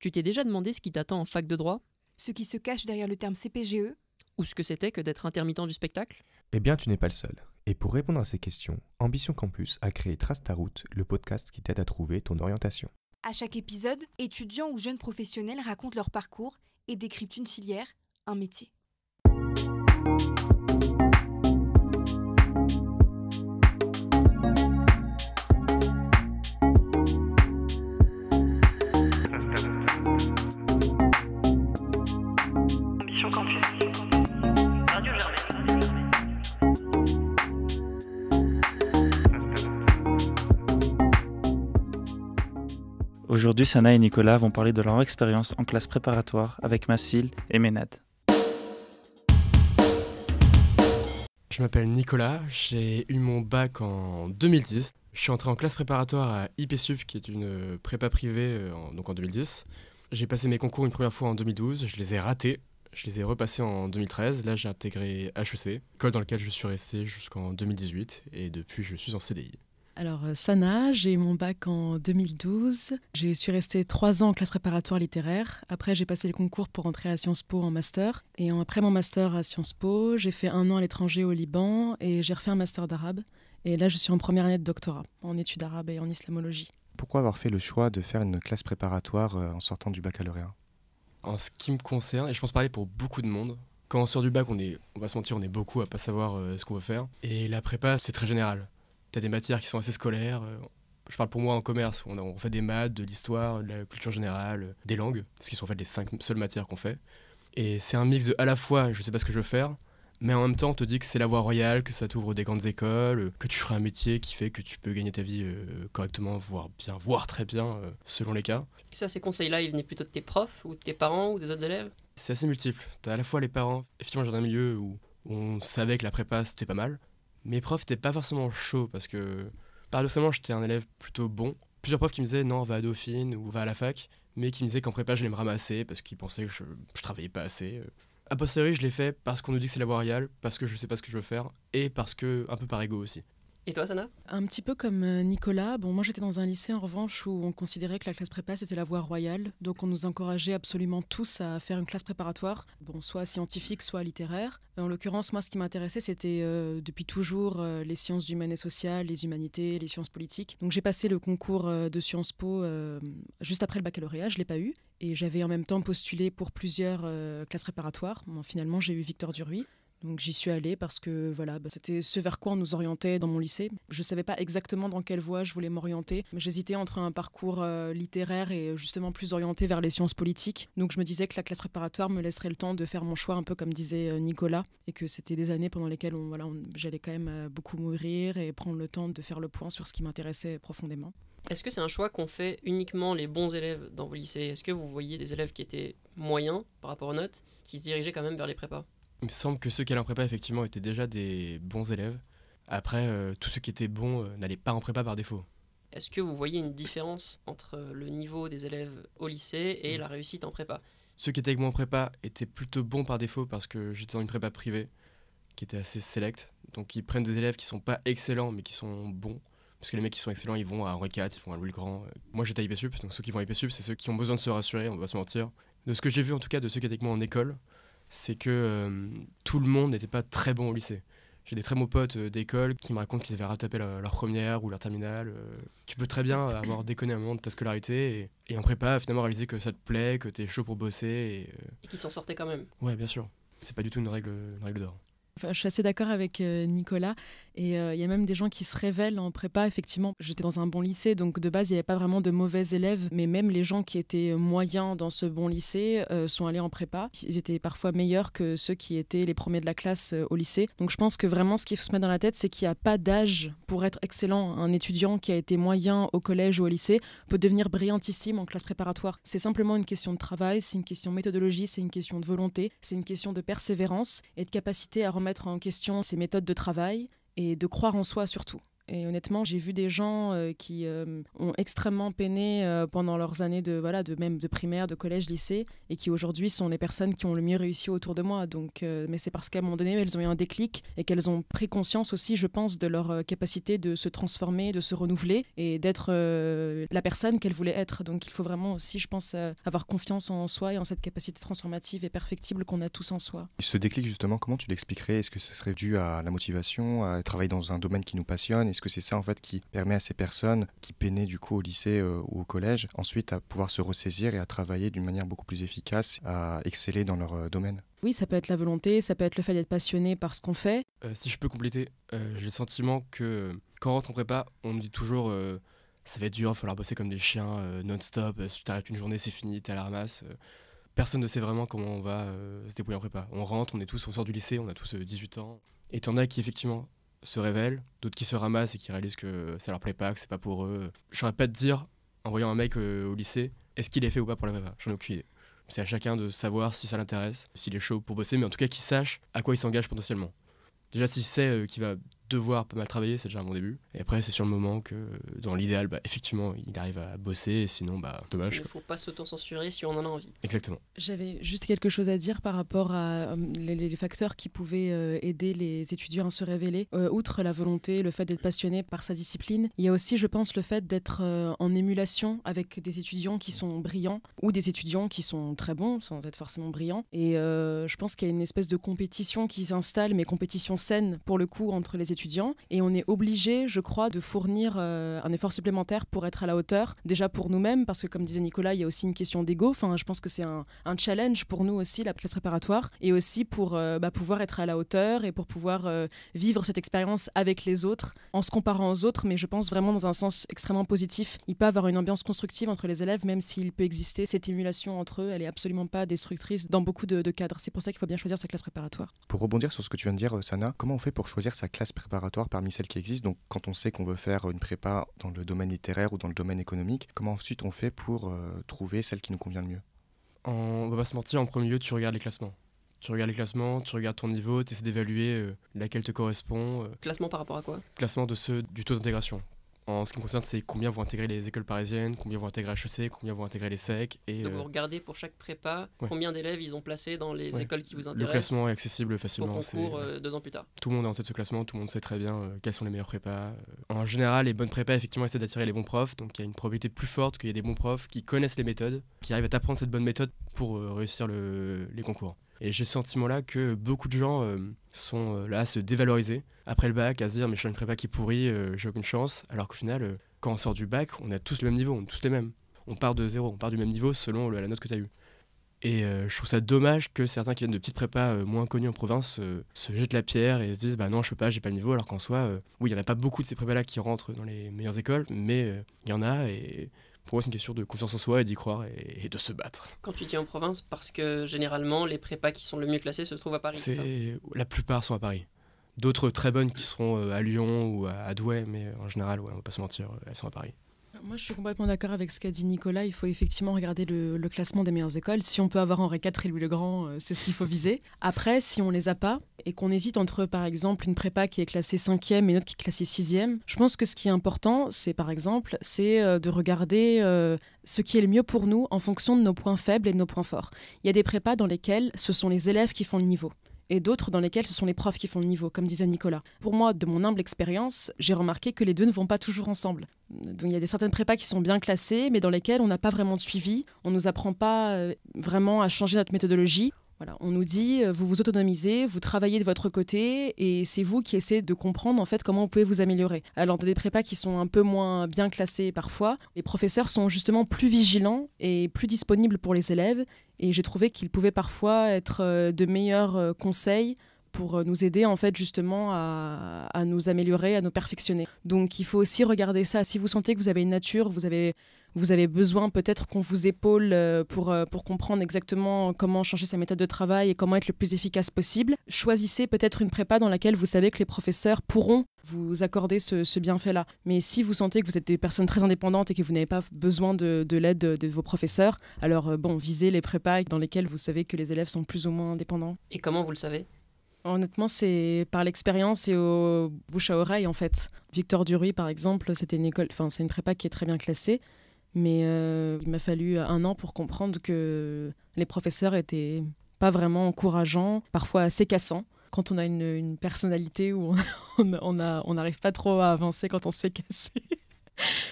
Tu t'es déjà demandé ce qui t'attend en fac de droit? Ce qui se cache derrière le terme CPGE? Ou ce que c'était que d'être intermittent du spectacle? Eh bien, tu n'es pas le seul. Et pour répondre à ces questions, Ambition Campus a créé Trace ta route, le podcast qui t'aide à trouver ton orientation. À chaque épisode, étudiants ou jeunes professionnels racontent leur parcours et décryptent une filière, un métier. Ambition Campus. Radio Germaine. Aujourd'hui, Sana et Nicolas vont parler de leur expérience en classe préparatoire avec Mathilde et Ménad. Je m'appelle Nicolas, j'ai eu mon bac en 2010. Je suis entré en classe préparatoire à IPSUP, qui est une prépa privée, donc en 2010. J'ai passé mes concours une première fois en 2012, je les ai ratés. Je les ai repassés en 2013. Là, j'ai intégré HEC, école dans laquelle je suis resté jusqu'en 2018. Et depuis, je suis en CDI. Alors, Sana, j'ai eu mon bac en 2012. Je suis restée 3 ans en classe préparatoire littéraire. Après, j'ai passé le concours pour entrer à Sciences Po en master. Et après mon master à Sciences Po, j'ai fait 1 an à l'étranger au Liban et j'ai refait un master d'arabe. Et là, je suis en première année de doctorat en études arabes et en islamologie. Pourquoi avoir fait le choix de faire une classe préparatoire en sortant du baccalauréat ? En ce qui me concerne, et je pense parler pour beaucoup de monde, quand on sort du bac, on va se mentir, on est beaucoup à pas savoir ce qu'on veut faire. Et la prépa, c'est très général. T'as des matières qui sont assez scolaires. Je parle pour moi en commerce, on fait des maths, de l'histoire, de la culture générale, des langues, ce qui sont en fait les 5 seules matières qu'on fait. Et c'est un mix de à la fois, je sais pas ce que je veux faire, mais en même temps, on te dit que c'est la voie royale, que ça t'ouvre des grandes écoles, que tu feras un métier qui fait que tu peux gagner ta vie correctement, voire bien, voire très bien, selon les cas. Et ça, ces conseils-là, ils venaient plutôt de tes profs, ou de tes parents, ou des autres élèves? C'est assez multiple. T'as à la fois les parents, effectivement, j'ai dans un milieu où on savait que la prépa c'était pas mal. Mes profs étaient pas forcément chauds parce que, paradoxalement, j'étais un élève plutôt bon. Plusieurs profs qui me disaient non, va à Dauphine ou va à la fac, mais qui me disaient qu'en prépa, j'allais me ramasser parce qu'ils pensaient que je travaillais pas assez. A posteriori, je l'ai fait parce qu'on nous dit que c'est la voie royale, parce que je sais pas ce que je veux faire, et parce que, un peu par ego aussi. Et toi, Sana? Un petit peu comme Nicolas. Bon, moi, j'étais dans un lycée, en revanche, où on considérait que la classe prépa, c'était la voie royale. Donc, on nous encourageait absolument tous à faire une classe préparatoire, bon, soit scientifique, soit littéraire. En l'occurrence, moi, ce qui m'intéressait, c'était depuis toujours les sciences humaines et sociales, les humanités, les sciences politiques. Donc, j'ai passé le concours de Sciences Po juste après le baccalauréat. Je ne l'ai pas eu. Et j'avais en même temps postulé pour plusieurs classes préparatoires. Bon, finalement, j'ai eu Victor Duruy. Donc j'y suis allée parce que voilà, c'était ce vers quoi on nous orientait dans mon lycée. Je ne savais pas exactement dans quelle voie je voulais m'orienter, mais j'hésitais entre un parcours littéraire et justement plus orienté vers les sciences politiques. Donc je me disais que la classe préparatoire me laisserait le temps de faire mon choix, un peu comme disait Nicolas, et que c'était des années pendant lesquelles j'allais quand même beaucoup mûrir et prendre le temps de faire le point sur ce qui m'intéressait profondément. Est-ce que c'est un choix qu'ont fait uniquement les bons élèves dans vos lycées? Est-ce que vous voyez des élèves qui étaient moyens par rapport aux notes, qui se dirigeaient quand même vers les prépas? Il me semble que ceux qui allaient en prépa, effectivement, étaient déjà des bons élèves. Après, tous ceux qui étaient bons n'allaient pas en prépa par défaut. Est-ce que vous voyez une différence entre le niveau des élèves au lycée et la réussite en prépa? Ceux qui étaient avec moi en prépa étaient plutôt bons par défaut parce que j'étais dans une prépa privée qui était assez sélecte. Donc ils prennent des élèves qui sont pas excellents mais qui sont bons. Parce que les mecs qui sont excellents, ils vont à Henri IV, ils vont à Louis le Grand. Moi j'étais à IPSUP, donc ceux qui vont à IPSUP, c'est ceux qui ont besoin de se rassurer, on va pas se mentir. De ce que j'ai vu en tout cas de ceux qui étaient avec moi en école, c'est que tout le monde n'était pas très bon au lycée. J'ai des très bons potes d'école qui me racontent qu'ils avaient rattrapé leur première ou leur terminale. Tu peux très bien avoir déconné un moment de ta scolarité et en prépa finalement réaliser que ça te plaît, que t'es chaud pour bosser. Et qui s'en sortaient quand même. Ouais, bien sûr. C'est pas du tout une règle d'or. Enfin, je suis assez d'accord avec Nicolas. Et il y a même des gens qui se révèlent en prépa. Effectivement, j'étais dans un bon lycée, donc de base, il n'y avait pas vraiment de mauvais élèves. Mais même les gens qui étaient moyens dans ce bon lycée sont allés en prépa. Ils étaient parfois meilleurs que ceux qui étaient les premiers de la classe au lycée. Donc je pense que vraiment, ce qu'il faut se mettre dans la tête, c'est qu'il n'y a pas d'âge pour être excellent. Un étudiant qui a été moyen au collège ou au lycée peut devenir brillantissime en classe préparatoire. C'est simplement une question de travail, c'est une question de méthodologie, c'est une question de volonté, c'est une question de persévérance et de capacité à remettre en question ses méthodes de travail et de croire en soi surtout. Et honnêtement, j'ai vu des gens qui ont extrêmement peiné pendant leurs années même de primaire, de collège, lycée, et qui aujourd'hui sont les personnes qui ont le mieux réussi autour de moi. Donc, mais c'est parce qu'à un moment donné, elles ont eu un déclic et qu'elles ont pris conscience aussi, je pense, de leur capacité de se transformer, de se renouveler et d'être la personne qu'elles voulaient être. Donc il faut vraiment aussi, je pense, avoir confiance en soi et en cette capacité transformative et perfectible qu'on a tous en soi. Et ce déclic, justement, comment tu l'expliquerais? Est-ce que ce serait dû à la motivation, à travailler dans un domaine qui nous passionne? Est-ce que c'est ça, en fait, qui permet à ces personnes qui peinaient, du coup, au lycée ou au collège, ensuite à pouvoir se ressaisir et à travailler d'une manière beaucoup plus efficace, à exceller dans leur domaine? Oui, ça peut être la volonté, ça peut être le fait d'être passionné par ce qu'on fait. Si je peux compléter, j'ai le sentiment que quand on rentre en prépa, on nous dit toujours ça va être dur, il va falloir bosser comme des chiens non-stop, si tu t'arrêtes une journée, c'est fini, t'es à la ramasse. Personne ne sait vraiment comment on va se débrouiller en prépa. On rentre, on sort du lycée, on a tous 18 ans. Et t'en as qui effectivement se révèlent, d'autres qui se ramassent et qui réalisent que ça leur plaît pas, que c'est pas pour eux. Je saurais pas te dire, en voyant un mec au lycée, est-ce qu'il est fait ou pas pour la prépa? J'en ai aucune idée. C'est à chacun de savoir si ça l'intéresse, s'il est chaud pour bosser, mais en tout cas qu'il sache à quoi il s'engage potentiellement. Déjà, s'il sait qu'il va devoir pas mal travailler, c'est déjà un bon début. Et après, c'est sur le moment que, dans l'idéal, effectivement, il arrive à bosser, et sinon, dommage. Il ne faut pas s'auto-censurer si on en a envie. Exactement. J'avais juste quelque chose à dire par rapport à les facteurs qui pouvaient aider les étudiants à se révéler. Outre la volonté, le fait d'être passionné par sa discipline, il y a aussi, je pense, le fait d'être en émulation avec des étudiants qui sont brillants ou des étudiants qui sont très bons, sans être forcément brillants. Et je pense qu'il y a une espèce de compétition qui s'installe, mais compétition saine, pour le coup, entre les étudiants. Et on est obligé, je crois, de fournir un effort supplémentaire pour être à la hauteur. Déjà pour nous-mêmes, parce que comme disait Nicolas, il y a aussi une question d'ego. Enfin, je pense que c'est un challenge pour nous aussi, la classe préparatoire. Et aussi pour pouvoir être à la hauteur et pour pouvoir vivre cette expérience avec les autres, en se comparant aux autres, mais je pense vraiment dans un sens extrêmement positif. Il peut y avoir une ambiance constructive entre les élèves, même s'il peut exister cette émulation entre eux, elle est absolument pas destructrice dans beaucoup de cadres. C'est pour ça qu'il faut bien choisir sa classe préparatoire. Pour rebondir sur ce que tu viens de dire, Sana, comment on fait pour choisir sa classe préparatoire parmi celles qui existent? Donc quand on sait qu'on veut faire une prépa dans le domaine littéraire ou dans le domaine économique, comment ensuite on fait pour trouver celle qui nous convient le mieux? On va pas se mentir, en premier lieu, tu regardes les classements. Tu regardes ton niveau, tu essaies d'évaluer laquelle te correspond. Classement par rapport à quoi? Classement de ceux du taux d'intégration. En ce qui me concerne, c'est combien vont intégrer les écoles parisiennes, combien vont intégrer HEC, combien vont intégrer les SEC. Et donc vous regardez pour chaque prépa combien d'élèves ils ont placé dans les écoles qui vous intéressent. Le classement est accessible facilement. Pour concours 2 ans plus tard. Tout le monde est en tête de ce classement, tout le monde sait très bien quelles sont les meilleures prépas. En général, les bonnes prépas effectivement essaient d'attirer les bons profs, donc il y a une probabilité plus forte qu'il y ait des bons profs qui connaissent les méthodes, qui arrivent à t'apprendre cette bonne méthode pour réussir les concours. Et j'ai ce sentiment-là que beaucoup de gens sont là à se dévaloriser après le bac, à se dire mais je suis une prépa qui est pourrie, j'ai aucune chance, alors qu'au final, quand on sort du bac, on a tous le même niveau, on est tous les mêmes. On part de zéro, on part du même niveau selon la note que tu as eue. Et je trouve ça dommage que certains qui viennent de petites prépas moins connues en province se jettent la pierre et se disent bah non je peux pas, j'ai pas le niveau, alors qu'en soi, oui il y en a pas beaucoup de ces prépas-là qui rentrent dans les meilleures écoles, mais il y en a et... Pour moi, c'est une question de confiance en soi et d'y croire et de se battre. Quand tu dis en province, parce que généralement, les prépas qui sont le mieux classées se trouvent à Paris, c'est ça? La plupart sont à Paris. D'autres très bonnes qui seront à Lyon ou à Douai, mais en général, on va pas se mentir, elles sont à Paris. Moi, je suis complètement d'accord avec ce qu'a dit Nicolas. Il faut effectivement regarder le classement des meilleures écoles. Si on peut avoir Henri IV et Louis le Grand, c'est ce qu'il faut viser. Après, si on les a pas et qu'on hésite entre, par exemple, une prépa qui est classée 5e et une autre qui est classée 6e, je pense que ce qui est important, c'est par exemple, de regarder ce qui est le mieux pour nous en fonction de nos points faibles et de nos points forts. Il y a des prépas dans lesquelles ce sont les élèves qui font le niveau, et d'autres dans lesquels ce sont les profs qui font le niveau, comme disait Nicolas. Pour moi, de mon humble expérience, j'ai remarqué que les deux ne vont pas toujours ensemble. Donc il y a certaines prépas qui sont bien classées, mais dans lesquelles on n'a pas vraiment de suivi, on ne nous apprend pas vraiment à changer notre méthodologie. Voilà, on nous dit, vous vous autonomisez, vous travaillez de votre côté et c'est vous qui essayez de comprendre en fait comment vous pouvez vous améliorer. Alors dans des prépas qui sont un peu moins bien classées parfois, les professeurs sont justement plus vigilants et plus disponibles pour les élèves et j'ai trouvé qu'ils pouvaient parfois être de meilleurs conseils pour nous aider en fait justement à nous améliorer, à nous perfectionner. Donc il faut aussi regarder ça. Si vous sentez que vous avez une nature, vous avez besoin peut-être qu'on vous épaule pour comprendre exactement comment changer sa méthode de travail et comment être le plus efficace possible. Choisissez peut-être une prépa dans laquelle vous savez que les professeurs pourront vous accorder ce bienfait-là. Mais si vous sentez que vous êtes des personnes très indépendantes et que vous n'avez pas besoin de l'aide de vos professeurs, alors visez les prépas dans lesquelles vous savez que les élèves sont plus ou moins indépendants. Et comment vous le savez ? Honnêtement, c'est par l'expérience et au bouche à oreille en fait. Victor Duruy, par exemple, c'est une prépa qui est très bien classée, mais il m'a fallu 1 an pour comprendre que les professeurs étaient pas vraiment encourageants, parfois assez cassants. Quand on a une personnalité où on n'arrive pas trop à avancer quand on se fait casser.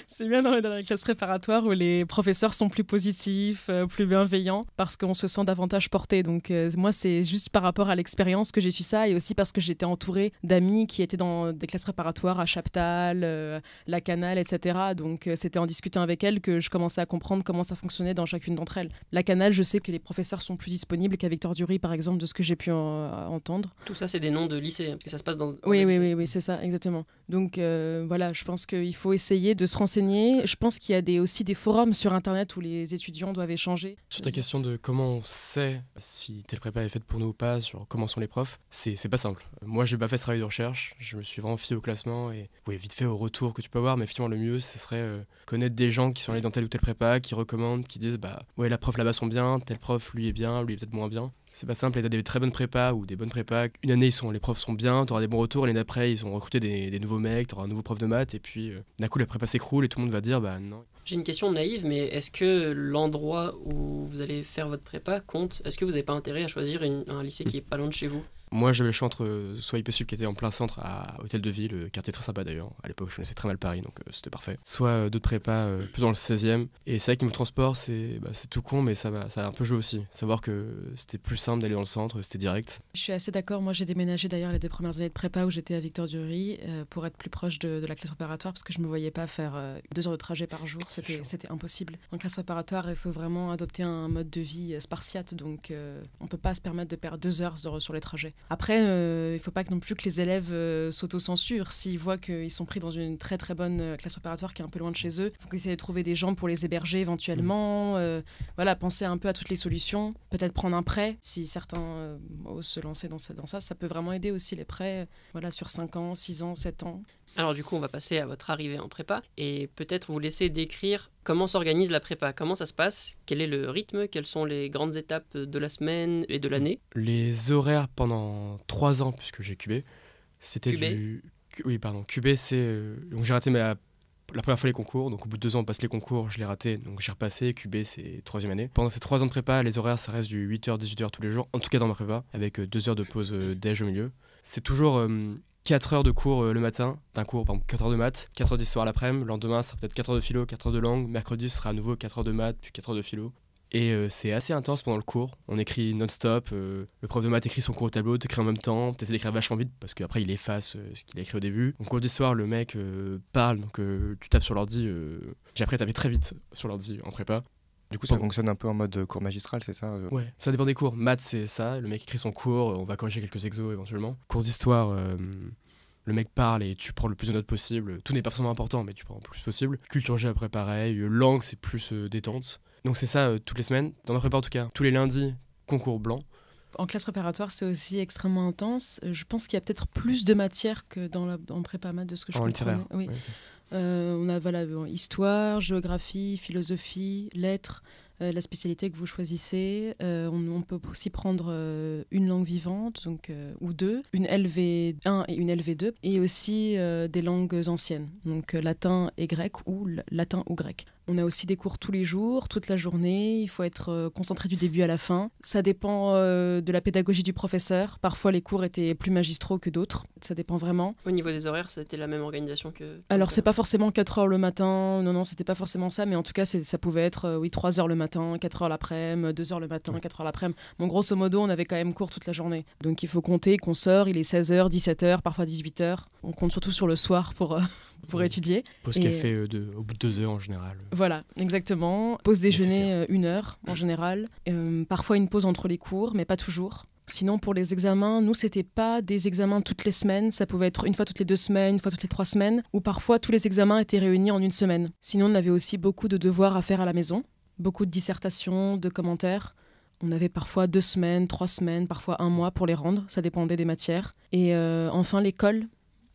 C'est bien dans la classe préparatoire où les professeurs sont plus positifs, plus bienveillants, parce qu'on se sent davantage porté. Donc moi, c'est juste par rapport à l'expérience que j'ai su ça, et aussi parce que j'étais entourée d'amis qui étaient dans des classes préparatoires à Chaptal, la Canale, etc. Donc c'était en discutant avec elles que je commençais à comprendre comment ça fonctionnait dans chacune d'entre elles. La Canale, je sais que les professeurs sont plus disponibles qu'à Victor Duruy, par exemple, de ce que j'ai pu entendre. Tout ça, c'est des noms de lycées, parce que ça se passe dans Oui, des lycées. oui, c'est ça, exactement. Donc voilà, je pense qu'il faut essayer de se renseigner. Je pense qu'il y a aussi des forums sur Internet où les étudiants doivent échanger. Sur ta question de comment on sait si telle prépa est faite pour nous ou pas, sur comment sont les profs, c'est pas simple. Moi, j'ai pas fait ce travail de recherche, je me suis vraiment fié au classement et vite fait au retour que tu peux avoir, mais effectivement, le mieux, ce serait connaître des gens qui sont allés dans telle ou telle prépa, qui recommandent, qui disent la prof là-bas sont bien, tel prof lui est bien, lui est peut-être moins bien. C'est pas simple, et t'as des très bonnes prépas ou des bonnes prépas. Une année, les profs sont bien, t'auras des bons retours, l'année d'après, ils ont recruté des nouveaux mecs, t'auras un nouveau prof de maths, et puis d'un coup, la prépa s'écroule et tout le monde va dire non. J'ai une question naïve, mais est-ce que l'endroit où vous allez faire votre prépa compte? Est-ce que vous n'avez pas intérêt à choisir un lycée qui est pas loin de chez vous? Moi, j'avais le choix entre soit IPSUP qui était en plein centre à Hôtel de Ville, quartier très sympa d'ailleurs. À l'époque, je connaissais très mal Paris, donc c'était parfait. Soit d'autres prépas plus dans le 16e. Et c'est vrai que niveau transport, c'est tout con, mais ça a un peu joué aussi. Savoir que c'était plus simple d'aller dans le centre, c'était direct. Je suis assez d'accord. Moi, j'ai déménagé d'ailleurs les 2 premières années de prépa où j'étais à Victor Duruy pour être plus proche de la classe préparatoire, parce que je ne me voyais pas faire 2 heures de trajet par jour. C'était impossible. En classe préparatoire, il faut vraiment adopter un mode de vie spartiate, donc on ne peut pas se permettre de perdre 2 heures sur les trajets. Après, il ne faut pas non plus que les élèves s'autocensurent. S'ils voient qu'ils sont pris dans une très très bonne classe préparatoire qui est un peu loin de chez eux, il faut qu'ils essaient de trouver des gens pour les héberger éventuellement. Voilà, penser un peu à toutes les solutions. Peut-être prendre un prêt, si certains osent se lancer dans ça. Ça peut vraiment aider aussi les prêts, sur 5 ans, 6 ans, 7 ans. Alors du coup, on va passer à votre arrivée en prépa et peut-être vous laisser décrire comment s'organise la prépa, comment ça se passe, quel est le rythme, quelles sont les grandes étapes de la semaine et de l'année. Les horaires pendant 3 ans, puisque j'ai QB, c'était QB, c'est... donc j'ai raté la première fois les concours, donc au bout de 2 ans on passe les concours, je l'ai raté, donc j'ai repassé. QB, c'est 3e année. Pendant ces 3 ans de prépa, les horaires, ça reste du 8h, 18h tous les jours, en tout cas dans ma prépa, avec 2 heures de pause déj au milieu. C'est toujours 4 heures de cours le matin, d'un cours, par exemple 4 heures de maths, 4 heures d'histoire l'après-midi, le lendemain ça sera peut-être 4 heures de philo, 4 heures de langue, mercredi ce sera à nouveau 4 heures de maths, puis 4 heures de philo. Et c'est assez intense pendant le cours, on écrit non-stop, le prof de maths écrit son cours au tableau, t'écris en même temps, t'essaies d'écrire vachement vite parce qu'après il efface ce qu'il a écrit au début. En cours d'histoire, le mec parle, donc tu tapes sur l'ordi, j'ai appris à taper très vite sur l'ordi en prépa. Du coup, ça fonctionne un peu en mode cours magistral, c'est ça Ouais, ça dépend des cours. Maths, c'est ça, le mec écrit son cours, on va corriger quelques exos éventuellement. Cours d'histoire, le mec parle et tu prends le plus de notes possible. Tout n'est pas forcément important, mais tu prends le plus possible. Culture G après pareil, langue c'est plus détente. Donc c'est ça toutes les semaines, dans ma prépa en tout cas. Tous les lundis, concours blanc. En classe préparatoire, c'est aussi extrêmement intense. Je pense qu'il y a peut-être plus de matières que en prépa maths de ce que je comprends. En littéraire. Oui. Ouais, okay. On a histoire, géographie, philosophie, lettres, la spécialité que vous choisissez. On peut aussi prendre une langue vivante, donc, ou 2, une LV1 et une LV2, et aussi des langues anciennes, donc latin et grec ou latin ou grec. On a aussi des cours tous les jours, toute la journée. Il faut être concentré du début à la fin. Ça dépend de la pédagogie du professeur. Parfois, les cours étaient plus magistraux que d'autres. Ça dépend vraiment. Au niveau des horaires, c'était la même organisation que... Alors, c'est pas forcément 4 heures le matin. Non, c'était pas forcément ça. Mais en tout cas, ça pouvait être 3 heures le matin, 4 heures l'après-midi, 2 heures le matin, 4 heures l'après-midi. Bon, grosso modo, on avait quand même cours toute la journée. Donc, il faut compter qu'on sort. Il est 16h, 17h, parfois 18h. On compte surtout sur le soir pour étudier. Pause café au bout de 2 heures en général. Voilà, exactement. Pause déjeuner 1 heure en général. Parfois une pause entre les cours, mais pas toujours. Sinon, pour les examens, nous, c'était pas des examens toutes les semaines. Ça pouvait être une fois toutes les 2 semaines, une fois toutes les 3 semaines, ou parfois tous les examens étaient réunis en 1 semaine. Sinon, on avait aussi beaucoup de devoirs à faire à la maison, beaucoup de dissertations, de commentaires. On avait parfois 2 semaines, 3 semaines, parfois 1 mois pour les rendre. Ça dépendait des matières. Et enfin, l'école.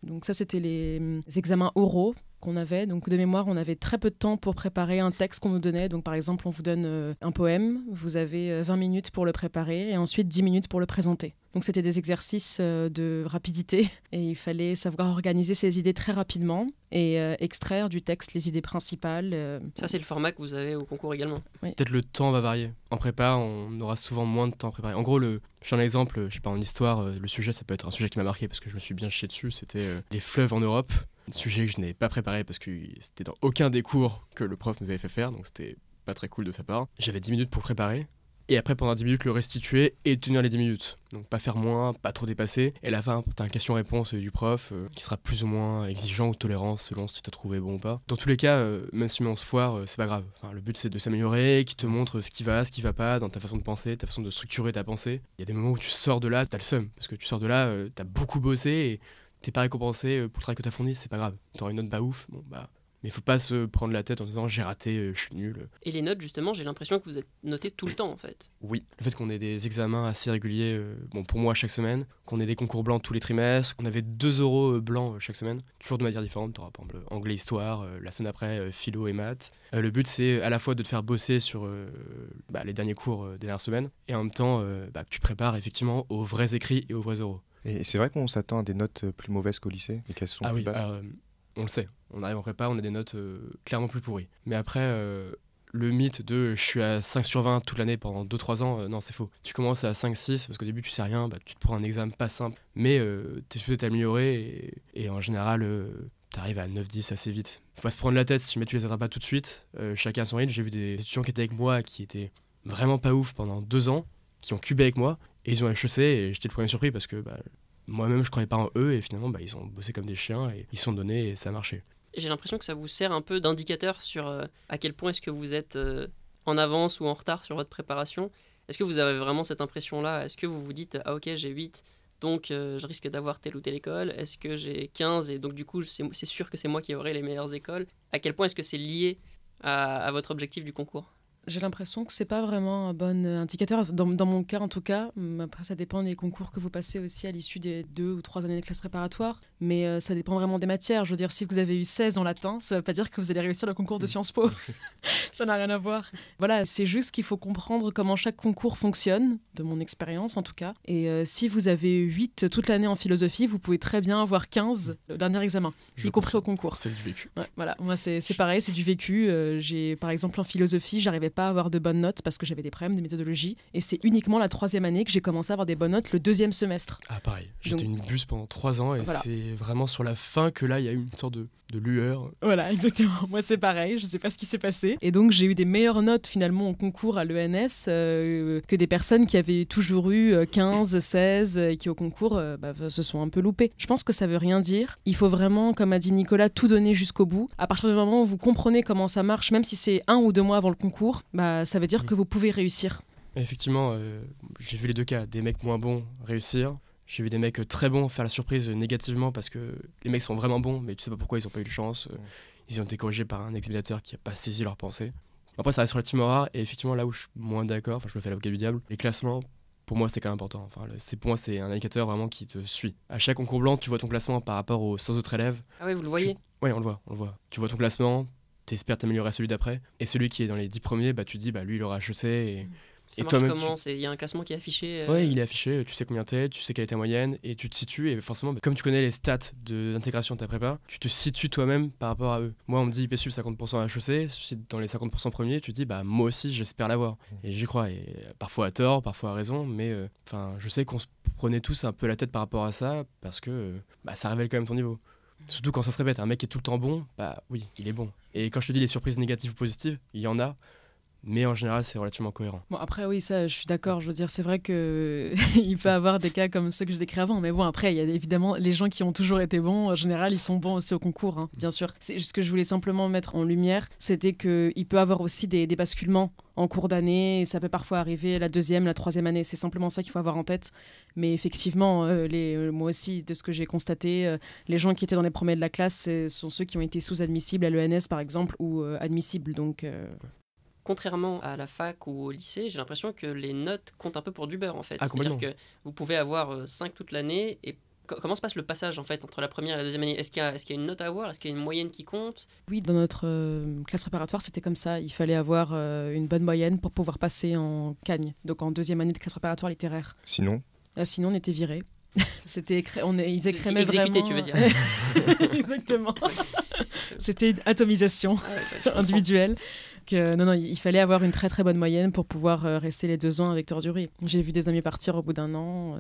Donc ça, c'était les examens oraux qu'on avait. Donc de mémoire, on avait très peu de temps pour préparer un texte qu'on nous donnait. Donc par exemple, on vous donne un poème, vous avez 20 minutes pour le préparer et ensuite 10 minutes pour le présenter. Donc c'était des exercices de rapidité et il fallait savoir organiser ses idées très rapidement et extraire du texte les idées principales. Ça, c'est le format que vous avez au concours également. Oui. Peut-être le temps va varier. En prépa, on aura souvent moins de temps à préparer. En gros, je fais un exemple, je sais pas, en histoire, le sujet, ça peut être un sujet qui m'a marqué parce que je me suis bien chié dessus, c'était les fleuves en Europe. Un sujet que je n'avais pas préparé parce que c'était dans aucun des cours que le prof nous avait fait faire, donc c'était pas très cool de sa part. J'avais 10 minutes pour préparer. Et après, pendant 10 minutes, le restituer et tenir les 10 minutes. Donc pas faire moins, pas trop dépasser. Et à la fin, t'as un question-réponse du prof qui sera plus ou moins exigeant ou tolérant selon si t'as trouvé bon ou pas. Dans tous les cas, même si on se foire, c'est pas grave. Enfin, le but, c'est de s'améliorer, qui te montre ce qui va pas dans ta façon de penser, ta façon de structurer ta pensée. Il y a des moments où tu sors de là, t'as le seum. Parce que tu sors de là, t'as beaucoup bossé et t'es pas récompensé pour le travail que t'as fourni, c'est pas grave. T'auras une note pas ouf, bon bah... Mais il faut pas se prendre la tête en disant j'ai raté, je suis nul. Et les notes, justement, j'ai l'impression que vous êtes noté tout le temps, en fait. Oui, le fait qu'on ait des examens assez réguliers, pour moi chaque semaine, qu'on ait des concours blancs tous les trimestres, qu'on avait 2 euros blancs chaque semaine, toujours de matières différentes, tu auras par exemple anglais, histoire, la semaine après philo et maths. Le but c'est à la fois de te faire bosser sur les derniers cours des dernières semaines, et en même temps que tu prépares effectivement aux vrais écrits et aux vrais oraux. Et c'est vrai qu'on s'attend à des notes plus mauvaises qu'au lycée et qu'elles sont plus basses. On le sait, on arrive en prépa, on a des notes clairement plus pourries. Mais après, le mythe de je suis à 5 sur 20 toute l'année pendant 2-3 ans, non, c'est faux. Tu commences à 5-6 parce qu'au début tu sais rien, tu te prends un examen pas simple, mais t'es supposé t'améliorer et en général t'arrives à 9-10 assez vite. Faut pas se prendre la tête si tu les attrapes pas tout de suite. Chacun à son rythme. J'ai vu des étudiants qui étaient avec moi qui étaient vraiment pas ouf pendant 2 ans, qui ont cubé avec moi et ils ont HEC et j'étais le premier surpris parce que moi-même je croyais pas en eux et finalement ils ont bossé comme des chiens et ils sont donnés et ça a marché. Et j'ai l'impression que ça vous sert un peu d'indicateur sur à quel point est-ce que vous êtes en avance ou en retard sur votre préparation. Est-ce que vous avez vraiment cette impression-là? Est-ce que vous vous dites ah ok j'ai 8 donc je risque d'avoir telle ou telle école? Est-ce que j'ai 15 et donc du coup c'est sûr que c'est moi qui aurai les meilleures écoles? À quel point est-ce que c'est lié à votre objectif du concours? J'ai l'impression que c'est pas vraiment un bon indicateur, dans mon cas en tout cas. Après, ça dépend des concours que vous passez aussi à l'issue des 2 ou 3 années de classe préparatoire. Mais ça dépend vraiment des matières. Je veux dire, si vous avez eu 16 en latin, ça ne veut pas dire que vous allez réussir le concours de Sciences Po. Ça n'a rien à voir. Voilà, c'est juste qu'il faut comprendre comment chaque concours fonctionne, de mon expérience en tout cas. Et si vous avez 8 toute l'année en philosophie, vous pouvez très bien avoir 15 au dernier examen, y compris au concours. C'est du vécu. Ouais, voilà, moi c'est pareil, c'est du vécu. J'ai, par exemple, en philosophie, j'arrivais pas à avoir de bonnes notes parce que j'avais des problèmes de méthodologie. Et c'est uniquement la 3e année que j'ai commencé à avoir des bonnes notes le 2e semestre. Ah pareil, j'étais Donc, une buse pendant 3 ans et voilà. C'est vraiment sur la fin que là il y a eu une sorte de lueur. Voilà, exactement. Moi c'est pareil, je sais pas ce qui s'est passé. Et donc j'ai eu des meilleures notes finalement au concours à l'ENS que des personnes qui avaient toujours eu 15, 16 et qui au concours se sont un peu loupées. Je pense que ça veut rien dire. Il faut vraiment, comme a dit Nicolas, tout donner jusqu'au bout. À partir du moment où vous comprenez comment ça marche, même si c'est 1 ou 2 mois avant le concours, ça veut dire que vous pouvez réussir. Effectivement, j'ai vu les 2 cas, des mecs moins bons réussir. J'ai vu des mecs très bons faire la surprise négativement parce que les mecs sont vraiment bons, mais tu sais pas pourquoi ils ont pas eu de chance. Ils ont été corrigés par un examinateur qui a pas saisi leur pensée. Après, ça reste relativement rare et effectivement, là où je suis moins d'accord, je me fais l'avocat du diable, les classements, pour moi, c'est quand même important. Pour moi, c'est un indicateur vraiment qui te suit. À chaque concours blanc, tu vois ton classement par rapport aux 100 autres élèves. Ah ouais, vous le voyez? Oui, on le voit. Tu vois ton classement, t'espères t'améliorer à celui d'après. Et celui qui est dans les 10 premiers, tu te dis, lui, il aura HEC et... Ça et marche toi-même, comment? Il y a un classement qui est affiché Ouais, il est affiché, tu sais combien t'es, tu sais quelle est ta moyenne, et tu te situes, et forcément, comme tu connais les stats d'intégration de ta prépa, tu te situes toi-même par rapport à eux. Moi, on me dit IPSUP 50% à HEC, si dans les 50% premiers, tu te dis, moi aussi, j'espère l'avoir. Et j'y crois, et parfois à tort, parfois à raison, mais je sais qu'on se prenait tous un peu la tête par rapport à ça, parce que ça révèle quand même ton niveau. Surtout quand ça se répète, un mec qui est tout le temps bon, oui, il est bon. Et quand je te dis les surprises négatives ou positives, il y en a. Mais en général, c'est relativement cohérent. Bon, après, oui, ça, je suis d'accord. Je veux dire, c'est vrai qu'il peut y avoir des cas comme ceux que je décris avant. Mais bon, après, il y a évidemment les gens qui ont toujours été bons. En général, ils sont bons aussi au concours, hein, bien sûr. C'est ce que je voulais simplement mettre en lumière. C'était qu'il peut y avoir aussi des basculements en cours d'année. Et ça peut parfois arriver la 2e, la 3e année. C'est simplement ça qu'il faut avoir en tête. Mais effectivement, moi aussi, de ce que j'ai constaté, les gens qui étaient dans les premiers de la classe, ce sont ceux qui ont été sous-admissibles à l'ENS, par exemple, ou admissibles. Donc... Contrairement à la fac ou au lycée, j'ai l'impression que les notes comptent un peu pour du beurre en fait. Ah, c'est-à-dire que vous pouvez avoir 5 toute l'année et comment se passe le passage en fait entre la première et la 2e année? Est-ce qu'il y a une note à avoir? Est-ce qu'il y a une moyenne qui compte? Oui, dans notre classe préparatoire, c'était comme ça. Il fallait avoir une bonne moyenne pour pouvoir passer en Cagne, donc en 2e année de classe préparatoire littéraire. Sinon Sinon, on était virés. Ils écrémaient Exécuté, vraiment. tu veux dire. Exactement. C'était une atomisation individuelle. Non, il fallait avoir une très très bonne moyenne pour pouvoir rester les 2 ans avec Tordurie. J'ai vu des amis partir au bout d'1 an.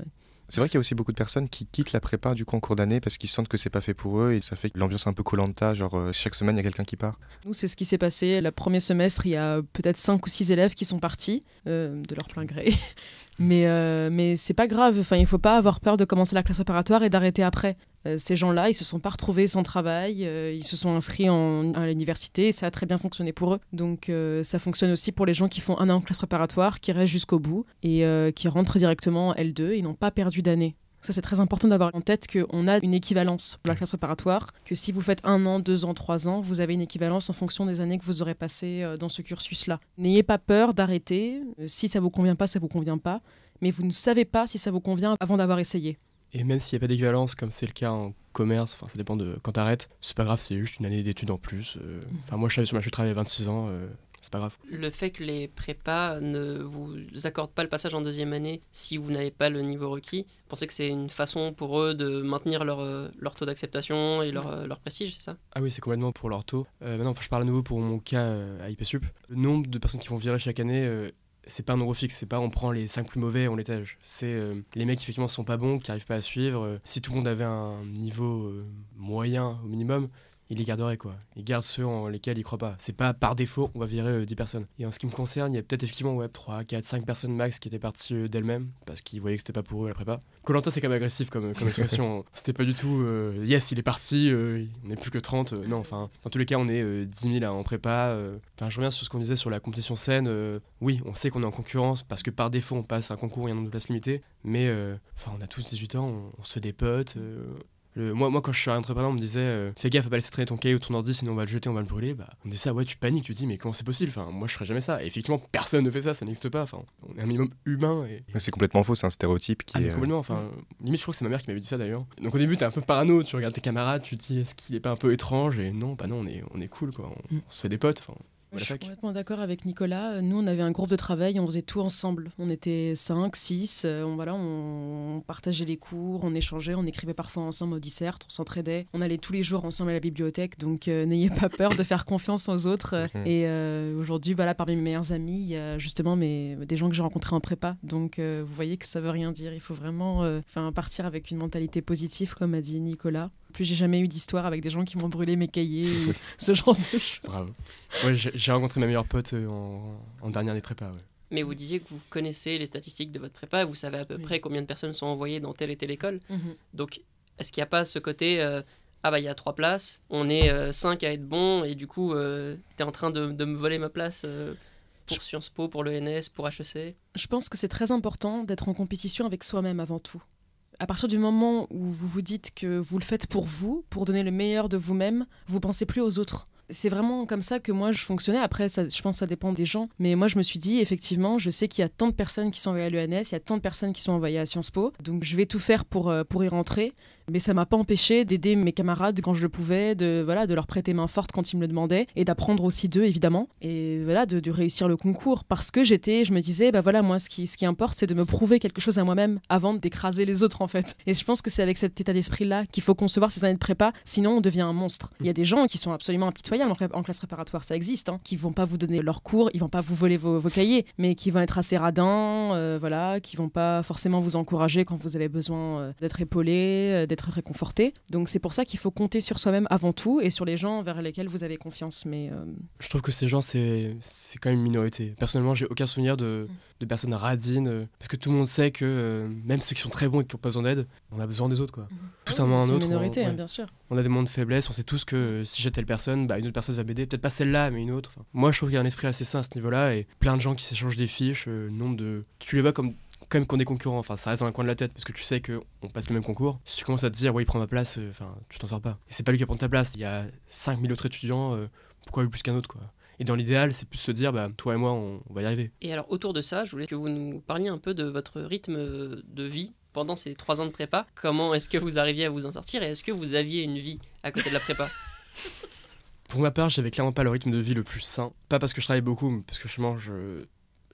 C'est vrai qu'il y a aussi beaucoup de personnes qui quittent la prépa du coup en cours d'année parce qu'ils sentent que c'est pas fait pour eux et ça fait l'ambiance un peu Koh-Lanta, genre chaque semaine il y a quelqu'un qui part. Nous, c'est ce qui s'est passé. Le premier semestre, il y a peut-être 5 ou 6 élèves qui sont partis de leur plein gré. Mais c'est pas grave. Enfin, il faut pas avoir peur de commencer la classe préparatoire et d'arrêter après. Ces gens-là, ils se sont pas retrouvés sans travail. Ils se sont inscrits à l'université et ça a très bien fonctionné pour eux. Donc ça fonctionne aussi pour les gens qui font 1 an en classe préparatoire, qui restent jusqu'au bout et qui rentrent directement en L2 et n'ont pas perdu d'année. Ça, c'est très important d'avoir en tête qu'on a une équivalence pour la classe préparatoire, que si vous faites 1 an, 2 ans, 3 ans, vous avez une équivalence en fonction des années que vous aurez passées dans ce cursus-là. N'ayez pas peur d'arrêter. Si ça vous convient pas, ça vous convient pas. Mais vous ne savez pas si ça vous convient avant d'avoir essayé. Et même s'il n'y a pas d'équivalence, comme c'est le cas en commerce, ça dépend de quand t'arrêtes, c'est pas grave, c'est juste une année d'études en plus. Moi, je suis sur ma chute de travail à 26 ans, c'est pas grave. Le fait que les prépas ne vous accordent pas le passage en 2e année si vous n'avez pas le niveau requis, vous pensez que c'est une façon pour eux de maintenir leur taux d'acceptation et leur prestige, c'est ça? Ah oui, c'est complètement pour leur taux. Maintenant, je parle à nouveau pour mon cas à IPSUP. Le nombre de personnes qui vont virer chaque année, c'est pas un nombre fixe, c'est pas on prend les 5 plus mauvais, on les tège. C'est les mecs qui effectivement sont pas bons, qui arrivent pas à suivre. Si tout le monde avait un niveau moyen au minimum, ils les garderaient quoi. Ils gardent ceux en lesquels ils croient pas. C'est pas par défaut, on va virer 10 personnes. Et en ce qui me concerne, il y a peut-être effectivement 3, 4, 5 personnes max qui étaient parties d'elles-mêmes parce qu'ils voyaient que c'était pas pour eux la prépa. Koh-Lanta c'est quand même agressif comme expression. C'était pas du tout yes, il est parti, on n'est plus que 30. Non, enfin, dans tous les cas, on est 10 000 en prépa. Enfin, je reviens sur ce qu'on disait sur la compétition saine. Oui, on sait qu'on est en concurrence parce que par défaut, on passe un concours et un nombre de places limitées. Mais on a tous 18 ans, on se fait des potes. Moi, quand je suis entrepreneur, on me disait fais gaffe, faut pas laisser traîner ton cahier ou ton ordi, sinon on va le jeter, on va le brûler. On dit ça, ouais, tu paniques, tu te dis, mais comment c'est possible? Enfin, moi, je ferais jamais ça. Et effectivement, personne ne fait ça n'existe pas. Enfin, on est un minimum humain. C'est complètement faux, c'est un stéréotype qui est. Complètement. Enfin, limite, je crois que c'est ma mère qui m'avait dit ça d'ailleurs. Donc au début, t'es un peu parano, tu regardes tes camarades, tu te dis, est-ce qu'il est pas un peu étrange? Et non, on est cool, quoi. On se fait des potes. Enfin. Je suis complètement d'accord avec Nicolas. Nous, on avait un groupe de travail, on faisait tout ensemble. On était 5, 6, on partageait les cours, on échangeait, on écrivait parfois ensemble aux dissertes, on s'entraidait. On allait tous les jours ensemble à la bibliothèque, donc n'ayez pas peur de faire confiance aux autres. Et aujourd'hui, parmi mes meilleurs amis, il y a justement des gens que j'ai rencontrés en prépa. Donc vous voyez que ça veut rien dire. Il faut vraiment partir avec une mentalité positive, comme a dit Nicolas. Plus j'ai jamais eu d'histoire avec des gens qui m'ont brûlé mes cahiers ou ce genre de choses. Bravo. Ouais, j'ai rencontré ma meilleure pote en dernière année de prépa. Ouais. Mais vous disiez que vous connaissez les statistiques de votre prépa, vous savez à peu près combien de personnes sont envoyées dans telle et telle école. Donc, est-ce qu'il n'y a pas ce côté il y a 3 places, on est 5 à être bons et du coup, t'es en train de me voler ma place pour Sciences Po, pour l'ENS, pour HEC? Je pense que c'est très important d'être en compétition avec soi-même avant tout. À partir du moment où vous vous dites que vous le faites pour vous, pour donner le meilleur de vous-même, vous pensez plus aux autres. C'est vraiment comme ça que moi je fonctionnais. Après, je pense que ça dépend des gens. Mais moi je me suis dit, effectivement, je sais qu'il y a tant de personnes qui sont envoyées à l'ENS, il y a tant de personnes qui sont envoyées à Sciences Po. Donc je vais tout faire pour y rentrer. Mais ça m'a pas empêché d'aider mes camarades quand je le pouvais, de leur prêter main forte quand ils me le demandaient, et d'apprendre aussi d'eux, évidemment. Et de réussir le concours. Parce que je me disais, moi ce qui importe, c'est de me prouver quelque chose à moi-même avant d'écraser les autres, en fait. Et je pense que c'est avec cet état d'esprit-là qu'il faut concevoir ces années de prépa, sinon on devient un monstre. Il y a des gens qui sont absolument impitoyables en classe préparatoire, ça existe, qui vont pas vous donner leurs cours, ils vont pas vous voler vos cahiers, mais qui vont être assez radins, qui vont pas forcément vous encourager quand vous avez besoin d'être épaulé, d'être réconforté. Donc c'est pour ça qu'il faut compter sur soi-même avant tout et sur les gens vers lesquels vous avez confiance. Mais je trouve que ces gens, c'est quand même une minorité. Personnellement, j'ai aucun souvenir de personnes radines, parce que tout le monde sait que même ceux qui sont très bons et qui n'ont pas besoin d'aide, on a besoin des autres, quoi. Tout un moment un autre. C'est une minorité, bien sûr. On a des moments de faiblesse, on sait tous que si j'ai telle personne, une autre personne va m'aider, peut-être pas celle-là, mais une autre. Enfin, moi, je trouve qu'il y a un esprit assez sain à ce niveau-là, et plein de gens qui s'échangent des fiches, nombre de... Tu les vois comme quand même qu'on est concurrents, enfin ça reste dans un coin de la tête parce que tu sais qu'on passe le même concours. Si tu commences à te dire ouais il prend ma place, tu t'en sors pas. Et c'est pas lui qui va prendre ta place, il y a 5000 autres étudiants, pourquoi lui plus qu'un autre, quoi. Et dans l'idéal, c'est plus se dire toi et moi on va y arriver. Et alors autour de ça, je voulais que vous nous parliez un peu de votre rythme de vie pendant ces 3 ans de prépa. Comment est-ce que vous arriviez à vous en sortir et est-ce que vous aviez une vie à côté de la prépa? Pour ma part, j'avais clairement pas le rythme de vie le plus sain. Pas parce que je travaillais beaucoup, mais parce que justement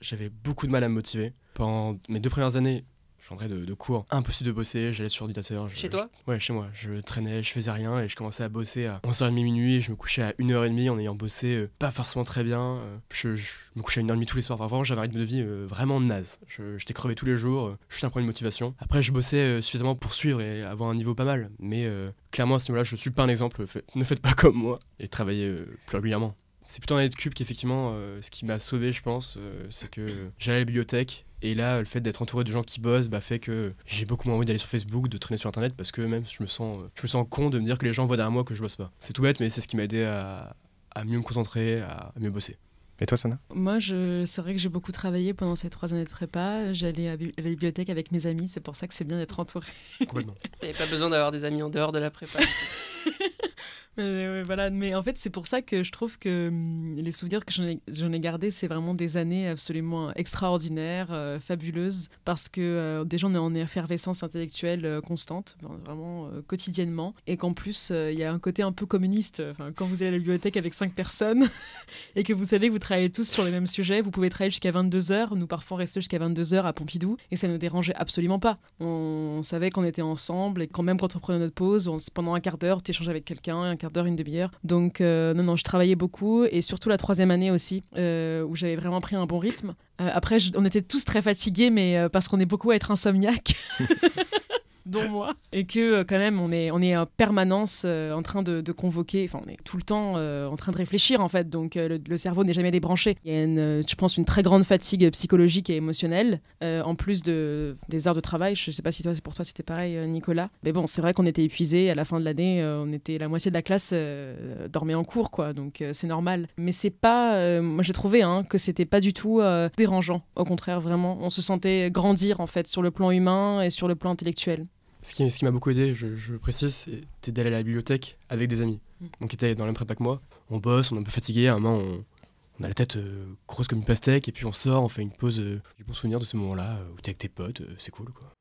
j'avais beaucoup de mal à me motiver. Pendant mes 2 premières années, Je rentrais de cours. Impossible de bosser, j'allais sur l'ordinateur. Chez toi ? Ouais, chez moi. Je traînais, je faisais rien et je commençais à bosser à 11h30 minuit et je me couchais à 1h30 en ayant bossé pas forcément très bien. Je me couchais à 1h30 tous les soirs. Enfin, vraiment, j'avais un rythme de vie vraiment naze. J'étais crevé tous les jours, je suis un problème de motivation. Après, je bossais suffisamment pour suivre et avoir un niveau pas mal. Mais clairement, à ce niveau-là, je suis pas un exemple. Ne faites pas comme moi et travaillez plus régulièrement. C'est plutôt en année de cube qu'effectivement, ce qui m'a sauvé, je pense, c'est que j'allais à la bibliothèque. Et là, le fait d'être entouré de gens qui bossent fait que j'ai beaucoup moins envie d'aller sur Facebook, de traîner sur Internet, parce que même je me sens con de me dire que les gens voient derrière moi que je bosse pas. C'est tout bête, mais c'est ce qui m'a aidé à mieux me concentrer, à mieux bosser. Et toi, Sana ? Moi, c'est vrai que j'ai beaucoup travaillé pendant ces 3 années de prépa. J'allais à la bibliothèque avec mes amis, c'est pour ça que c'est bien d'être entouré. Complètement. T'avais pas besoin d'avoir des amis en dehors de la prépa. Voilà. Mais en fait, c'est pour ça que je trouve que les souvenirs que j'en ai gardés, c'est vraiment des années absolument extraordinaires, fabuleuses, parce que déjà, on est en effervescence intellectuelle constante, vraiment quotidiennement, et qu'en plus, il y a un côté un peu communiste. Quand vous allez à la bibliothèque avec 5 personnes et que vous savez que vous travaillez tous sur les mêmes sujets, vous pouvez travailler jusqu'à 22h. Nous, parfois, on restait jusqu'à 22h à Pompidou, et ça ne nous dérangeait absolument pas. On savait qu'on était ensemble, et même quand on prenait notre pause, pendant un quart d'heure, tu échangeais avec quelqu'un, un quart d'heure, une demi-heure. Donc non, je travaillais beaucoup, et surtout la 3e année aussi, où j'avais vraiment pris un bon rythme. Après, on était tous très fatigués, mais parce qu'on est beaucoup à être insomniaques. Dont moi, et que quand même on est en permanence en train de convoquer, on est tout le temps en train de réfléchir en fait, donc le cerveau n'est jamais débranché. Il y a je pense une très grande fatigue psychologique et émotionnelle, en plus des heures de travail. Je sais pas si pour toi c'était pareil, Nicolas, mais bon, c'est vrai qu'on était épuisés à la fin de l'année, la moitié de la classe dormait en cours quoi, donc c'est normal. Mais c'est pas, moi j'ai trouvé que c'était pas du tout dérangeant, au contraire, vraiment, on se sentait grandir en fait sur le plan humain et sur le plan intellectuel. Ce qui m'a beaucoup aidé, je précise, c'était d'aller à la bibliothèque avec des amis. Donc qui étaient dans la même prépa que moi. On bosse, on est un peu fatigué, à un moment on a la tête grosse comme une pastèque, et puis on sort, on fait une pause. Du bon souvenir de ce moment-là où t'es avec tes potes, c'est cool quoi.